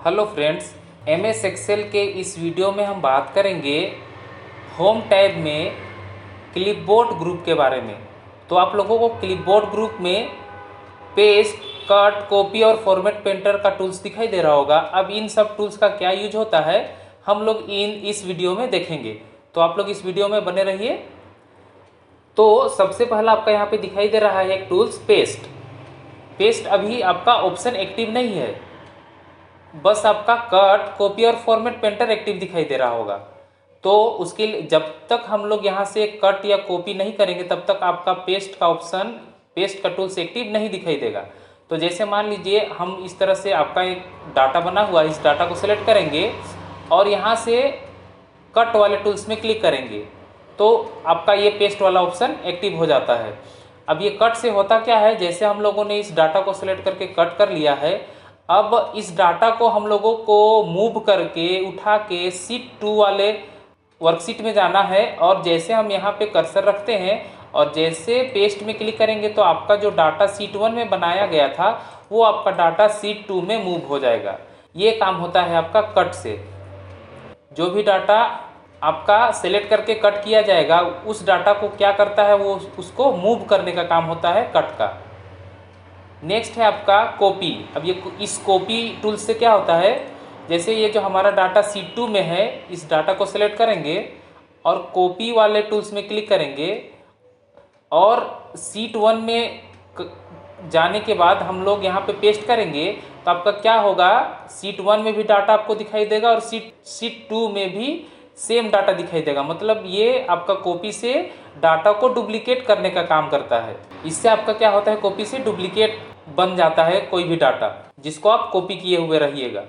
Hello friends, MS Excel के इस video में हम बात करेंगे होम टैब में क्लिपबोर्ड ग्रुप के बारे में। तो आप लोगों को क्लिपबोर्ड ग्रुप में पेस्ट, कट, कॉपी और फॉर्मेट पेंटर का टूल्स दिखाई दे रहा होगा। अब इन सब टूल्स का क्या यूज होता है हम लोग इस वीडियो में देखेंगे, तो आप लोग इस वीडियो में बने रहिए। तो सबसे पहला आपका यहाँ पे दिखाई दे रहा है एक टूल्स पेस्ट। पेस्ट अभी आपका ऑप्शन एक्टिव नहीं है, बस आपका कट, कॉपी और फॉर्मेट पेंटर एक्टिव दिखाई दे रहा होगा। तो उसके लिए जब तक हम लोग यहाँ से कट या कॉपी नहीं करेंगे तब तक आपका पेस्ट का ऑप्शन, पेस्ट का टूल्स एक्टिव नहीं दिखाई देगा। तो जैसे मान लीजिए हम इस तरह से आपका एक डाटा बना हुआ है, इस डाटा को सिलेक्ट करेंगे और यहाँ से कट वाले टूल्स में क्लिक करेंगे तो आपका ये पेस्ट वाला ऑप्शन एक्टिव हो जाता है। अब ये कट से होता क्या है, जैसे हम लोगों ने इस डाटा को सिलेक्ट करके कट कर लिया है, अब इस डाटा को हम लोगों को मूव करके उठा के शीट 2 वाले वर्कशीट में जाना है। और जैसे हम यहाँ पे कर्सर रखते हैं और जैसे पेस्ट में क्लिक करेंगे तो आपका जो डाटा शीट 1 में बनाया गया था वो आपका डाटा शीट 2 में मूव हो जाएगा। ये काम होता है आपका कट से। जो भी डाटा आपका सेलेक्ट करके कट किया जाएगा उस डाटा को क्या करता है, वो उसको मूव करने का काम होता है कट का। नेक्स्ट है आपका कॉपी। अब ये इस कॉपी टूल से क्या होता है, जैसे ये जो हमारा डाटा शीट 2 में है, इस डाटा को सिलेक्ट करेंगे और कॉपी वाले टूल्स में क्लिक करेंगे और शीट 1 में जाने के बाद हम लोग यहाँ पे पेस्ट करेंगे तो आपका क्या होगा, शीट 1 में भी डाटा आपको दिखाई देगा और शीट 2 में भी सेम डाटा दिखाई देगा। मतलब ये आपका कॉपी से डाटा को डुप्लीकेट करने का काम करता है। इससे आपका क्या होता है, कॉपी से डुप्लीकेट बन जाता है कोई भी डाटा जिसको आप कॉपी किए हुए रहिएगा।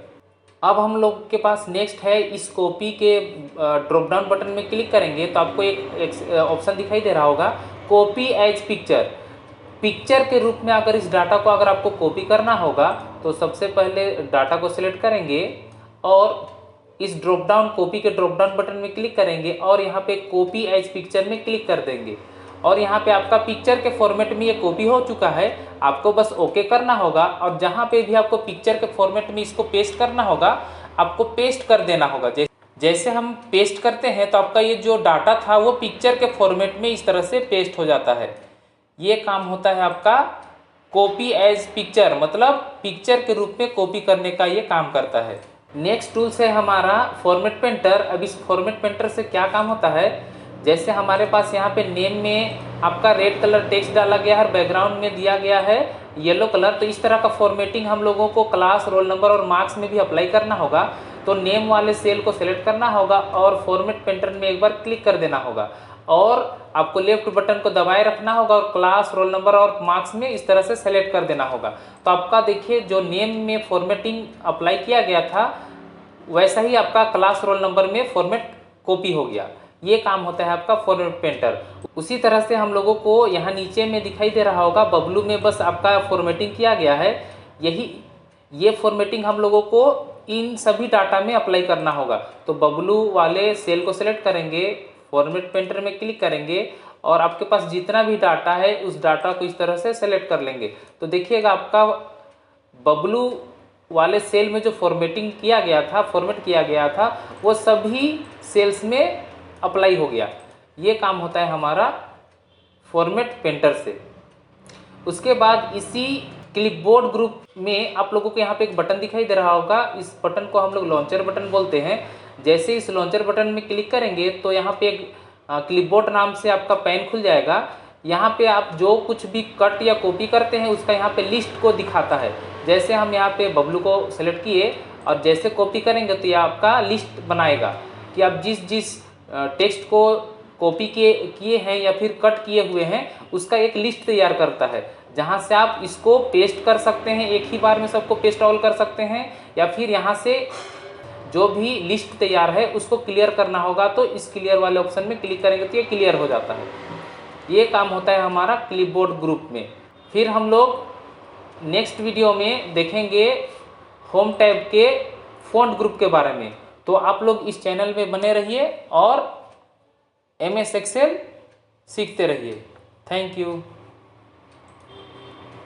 अब हम लोग के पास नेक्स्ट है, इस कॉपी के ड्रॉप डाउन बटन में क्लिक करेंगे तो आपको एक ऑप्शन दिखाई दे रहा होगा, कॉपी एज पिक्चर। पिक्चर के रूप में अगर इस डाटा को अगर आपको कॉपी करना होगा तो सबसे पहले डाटा को सिलेक्ट करेंगे और इस ड्रॉप डाउन, कॉपी के ड्रॉप डाउन बटन में क्लिक करेंगे और यहाँ पे कॉपी एज पिक्चर में क्लिक कर देंगे और यहाँ पे आपका पिक्चर के फॉर्मेट में ये कॉपी हो चुका है। आपको बस ओके करना होगा और जहाँ पे भी आपको पिक्चर के फॉर्मेट में इसको पेस्ट करना होगा आपको पेस्ट कर देना होगा। जैसे हम पेस्ट करते हैं तो आपका ये जो डाटा था वो पिक्चर के फॉर्मेट में इस तरह से पेस्ट हो जाता है। ये काम होता है आपका कॉपी एज पिक्चर, मतलब पिक्चर के रूप में कॉपी करने का ये काम करता है। नेक्स्ट टूल्स है हमारा फॉर्मेट पेंटर। अब इस फॉर्मेट पेंटर से क्या काम होता है, जैसे हमारे पास यहाँ पे नेम में आपका रेड कलर टेक्स्ट डाला गया है और बैकग्राउंड में दिया गया है येलो कलर, तो इस तरह का फॉर्मेटिंग हम लोगों को क्लास, रोल नंबर और मार्क्स में भी अप्लाई करना होगा। तो नेम वाले सेल को सिलेक्ट करना होगा और फॉर्मेट पेंटर में एक बार क्लिक कर देना होगा और आपको लेफ्ट बटन को दबाए रखना होगा और क्लास, रोल नंबर और मार्क्स में इस तरह से सेलेक्ट कर देना होगा। तो आपका देखिए जो नेम में फॉर्मेटिंग अप्लाई किया गया था वैसा ही आपका क्लास, रोल नंबर में फॉर्मेट कॉपी हो गया। ये काम होता है आपका फॉर्मेट पेंटर। उसी तरह से हम लोगों को यहाँ नीचे में दिखाई दे रहा होगा बबलू में बस आपका फॉर्मेटिंग किया गया है। ये फॉर्मेटिंग हम लोगों को इन सभी डाटा में अप्लाई करना होगा। तो बबलू वाले सेल को सिलेक्ट करेंगे, फॉर्मेट पेंटर में क्लिक करेंगे और आपके पास जितना भी डाटा है उस डाटा को इस तरह से सेलेक्ट कर लेंगे। तो देखिएगा आपका बबलू वाले सेल में जो फॉर्मेटिंग किया गया था, फॉर्मेट किया गया था, वो सभी सेल्स में अप्लाई हो गया। ये काम होता है हमारा फॉर्मेट पेंटर से। उसके बाद इसी क्लिपबोर्ड ग्रुप में आप लोगों को यहाँ पे एक बटन दिखाई दे रहा होगा, इस बटन को हम लोग लॉन्चर बटन बोलते हैं। जैसे इस लॉन्चर बटन में क्लिक करेंगे तो यहाँ पे एक क्लिपबोर्ड नाम से आपका पैन खुल जाएगा। यहाँ पे आप जो कुछ भी कट या कॉपी करते हैं उसका यहाँ पे लिस्ट को दिखाता है। जैसे हम यहाँ पे बबलू को सेलेक्ट किए और जैसे कॉपी करेंगे तो ये आपका लिस्ट बनाएगा कि आप जिस टेक्स्ट को कॉपी किए हैं या फिर कट किए हुए हैं उसका एक लिस्ट तैयार करता है, जहाँ से आप इसको पेस्ट कर सकते हैं, एक ही बार में सबको पेस्ट ऑल कर सकते हैं, या फिर यहाँ से जो भी लिस्ट तैयार है उसको क्लियर करना होगा तो इस क्लियर वाले ऑप्शन में क्लिक करेंगे तो ये क्लियर हो जाता है। ये काम होता है हमारा क्लिपबोर्ड ग्रुप में। फिर हम लोग नेक्स्ट वीडियो में देखेंगे होम टैब के फॉन्ट ग्रुप के बारे में। तो आप लोग इस चैनल में बने रहिए और एमएस एक्सेल सीखते रहिए। Thank you.